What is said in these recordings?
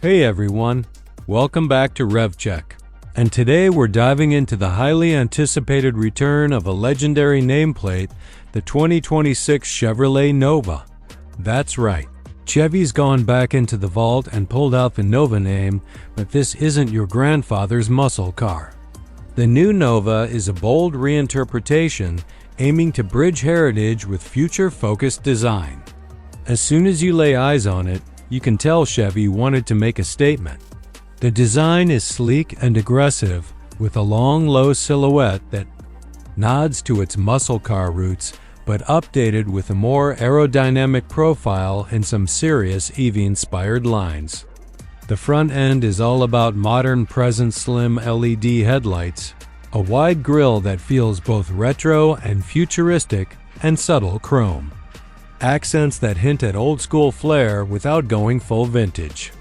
Hey everyone, welcome back to RevCheck. And today we're diving into the highly anticipated return of a legendary nameplate, the 2026 Chevrolet Nova. That's right, Chevy's gone back into the vault and pulled out the Nova name, but this isn't your grandfather's muscle car. The new Nova is a bold reinterpretation aiming to bridge heritage with future-focused design. As soon as you lay eyes on it, you can tell Chevy wanted to make a statement. The design is sleek and aggressive, with a long, low silhouette that nods to its muscle car roots, but updated with a more aerodynamic profile and some serious EV-inspired lines. The front end is all about modern present slim LED headlights, a wide grille that feels both retro and futuristic, and subtle chrome. Accents that hint at old-school flair without going full vintage.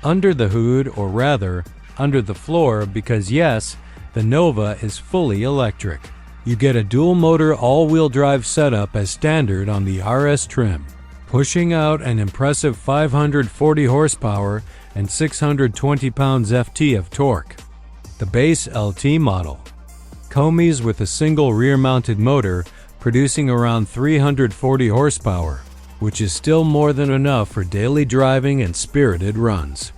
Under the hood, or rather, under the floor, because yes, the Nova is fully electric. You get a dual-motor all-wheel drive setup as standard on the RS trim, pushing out an impressive 540 horsepower and 620 pounds-ft of torque. The base LT model comes with a single rear-mounted motor producing around 340 horsepower, which is still more than enough for daily driving and spirited runs.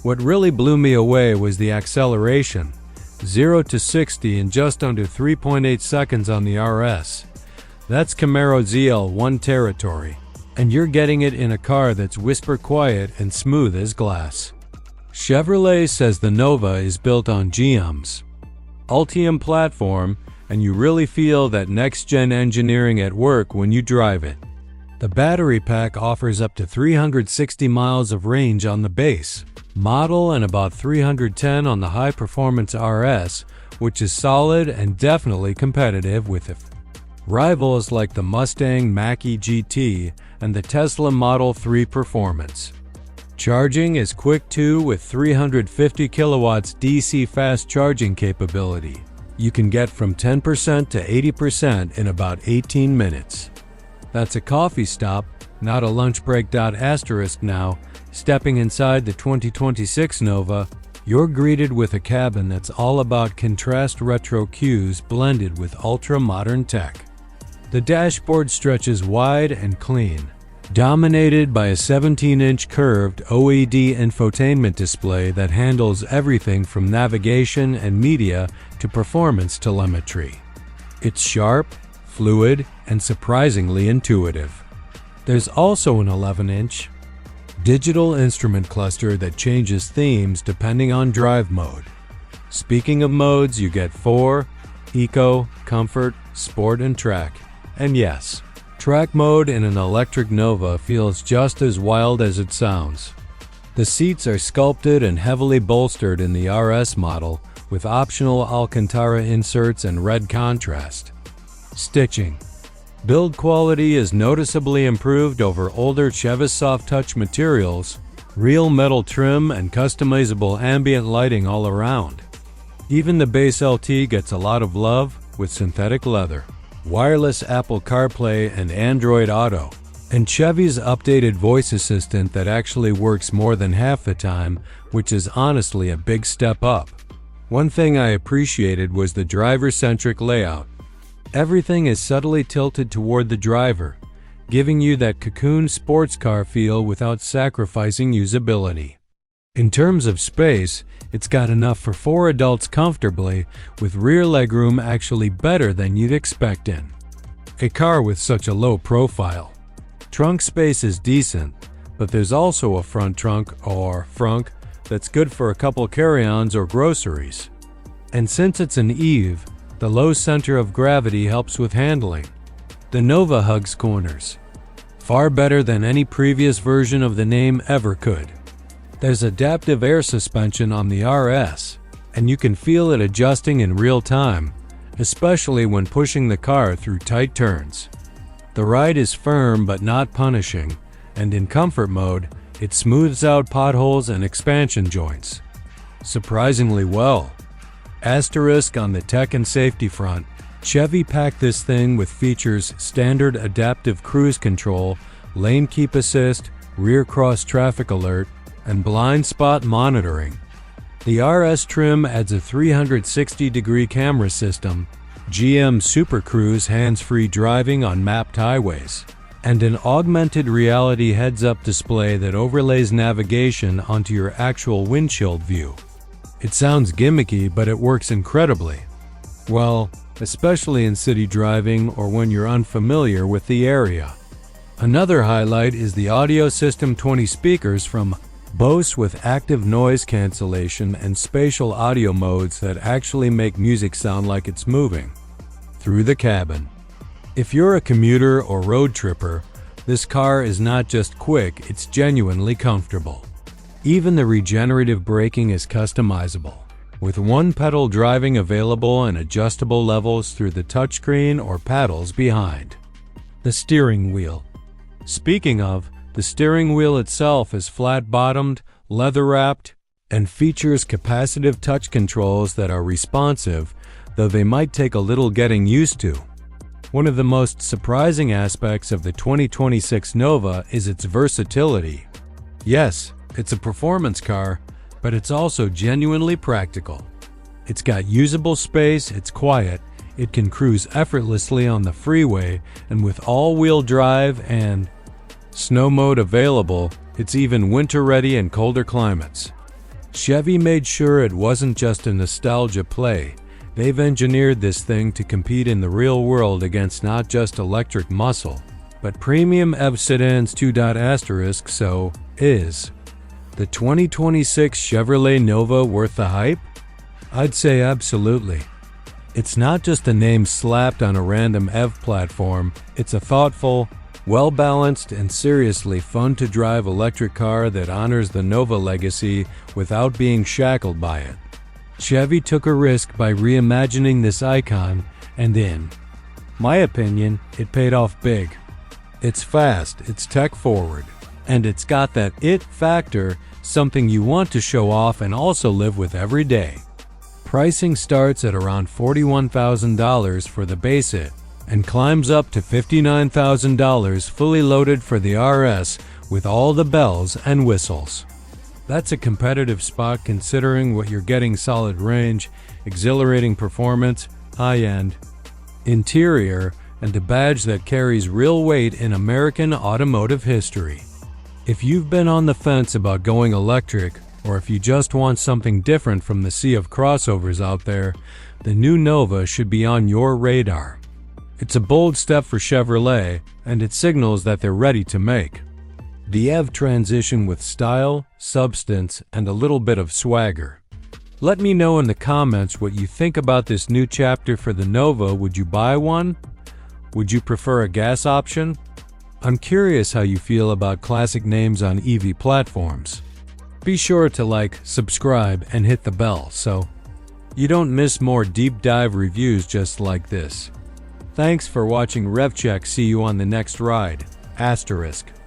What really blew me away was the acceleration, 0 to 60 in just under 3.8 seconds on the RS. That's Camaro ZL1 territory, and you're getting it in a car that's whisper quiet and smooth as glass. Chevrolet says the Nova is built on GM's Ultium platform, and you really feel that next-gen engineering at work when you drive it. The battery pack offers up to 360 miles of range on the base model and about 310 on the high-performance RS, which is solid and definitely competitive with rivals like the Mustang Mach-E GT and the Tesla Model 3 Performance. Charging is quick too, with 350 kilowatts DC fast charging capability. You can get from 10% to 80% in about 18 minutes. That's a coffee stop, not a lunch break. Now, stepping inside the 2026 Nova, you're greeted with a cabin that's all about contrast retro cues blended with ultra-modern tech. The dashboard stretches wide and clean, dominated by a 17-inch curved OLED infotainment display that handles everything from navigation and media to performance telemetry. It's sharp, fluid, and surprisingly intuitive. There's also an 11-inch digital instrument cluster that changes themes depending on drive mode. Speaking of modes, you get 4, Eco, Comfort, Sport, and Track. And yes, Track mode in an electric Nova feels just as wild as it sounds. The seats are sculpted and heavily bolstered in the RS model, with optional Alcantara inserts and red contrast. Stitching. Build quality is noticeably improved over older Chevy soft touch materials, real metal trim, and customizable ambient lighting all around. Even the base LT gets a lot of love with synthetic leather, wireless Apple CarPlay and Android Auto, and Chevy's updated voice assistant that actually works more than half the time, which is honestly a big step up. One thing I appreciated was the driver-centric layout. Everything is subtly tilted toward the driver, giving you that cocoon sports car feel without sacrificing usability. In terms of space, it's got enough for 4 adults comfortably, with rear legroom actually better than you'd expect in a car with such a low profile. Trunk space is decent, but there's also a front trunk, or frunk, that's good for a couple carry-ons or groceries. And since it's an EV, the low center of gravity helps with handling. The Nova hugs corners far better than any previous version of the name ever could. There's adaptive air suspension on the RS, and you can feel it adjusting in real time, especially when pushing the car through tight turns. The ride is firm but not punishing, and in comfort mode, it smooths out potholes and expansion joints surprisingly well. Asterisk on the tech and safety front, Chevy packed this thing with features standard adaptive cruise control, lane keep assist, rear cross traffic alert, and blind spot monitoring. The RS trim adds a 360-degree camera system, GM Super Cruise hands-free driving on mapped highways, and an augmented reality heads-up display that overlays navigation onto your actual windshield view. It sounds gimmicky, but it works incredibly well, especially in city driving or when you're unfamiliar with the area. Another highlight is the audio system 20 speakers from Bose with active noise cancellation and spatial audio modes that actually make music sound like it's moving through the cabin. If you're a commuter or road tripper, this car is not just quick, it's genuinely comfortable. Even the regenerative braking is customizable, with one-pedal driving available and adjustable levels through the touchscreen or paddles behind. The steering wheel. Speaking of, the steering wheel itself is flat-bottomed, leather-wrapped, and features capacitive touch controls that are responsive, though they might take a little getting used to. One of the most surprising aspects of the 2026 Nova is its versatility. Yes, it's a performance car, but it's also genuinely practical. It's got usable space, it's quiet, it can cruise effortlessly on the freeway, and with all-wheel drive and snow mode available, it's even winter-ready in colder climates. Chevy made sure it wasn't just a nostalgia play. They've engineered this thing to compete in the real world against not just electric muscle, but premium EV sedans. So, is the 2026 Chevrolet Nova worth the hype? I'd say absolutely. It's not just a name slapped on a random EV platform, it's a thoughtful, well-balanced, and seriously fun-to-drive electric car that honors the Nova legacy without being shackled by it. Chevy took a risk by reimagining this icon, and in my opinion, it paid off big. It's fast, it's tech-forward, and it's got that it factor, something you want to show off and also live with every day. Pricing starts at around $41,000 for the base it, and climbs up to $59,000 fully loaded for the RS with all the bells and whistles. That's a competitive spot considering what you're getting: solid range, exhilarating performance, high-end interior, and a badge that carries real weight in American automotive history. If you've been on the fence about going electric, or if you just want something different from the sea of crossovers out there, the new Nova should be on your radar. It's a bold step for Chevrolet, and it signals that they're ready to make the EV transition with style, substance, and a little bit of swagger. Let me know in the comments what you think about this new chapter for the Nova. Would you buy one? Would you prefer a gas option? I'm curious how you feel about classic names on EV platforms. Be sure to like, subscribe, and hit the bell so you don't miss more deep dive reviews just like this. Thanks for watching RevCheck. See you on the next ride. *.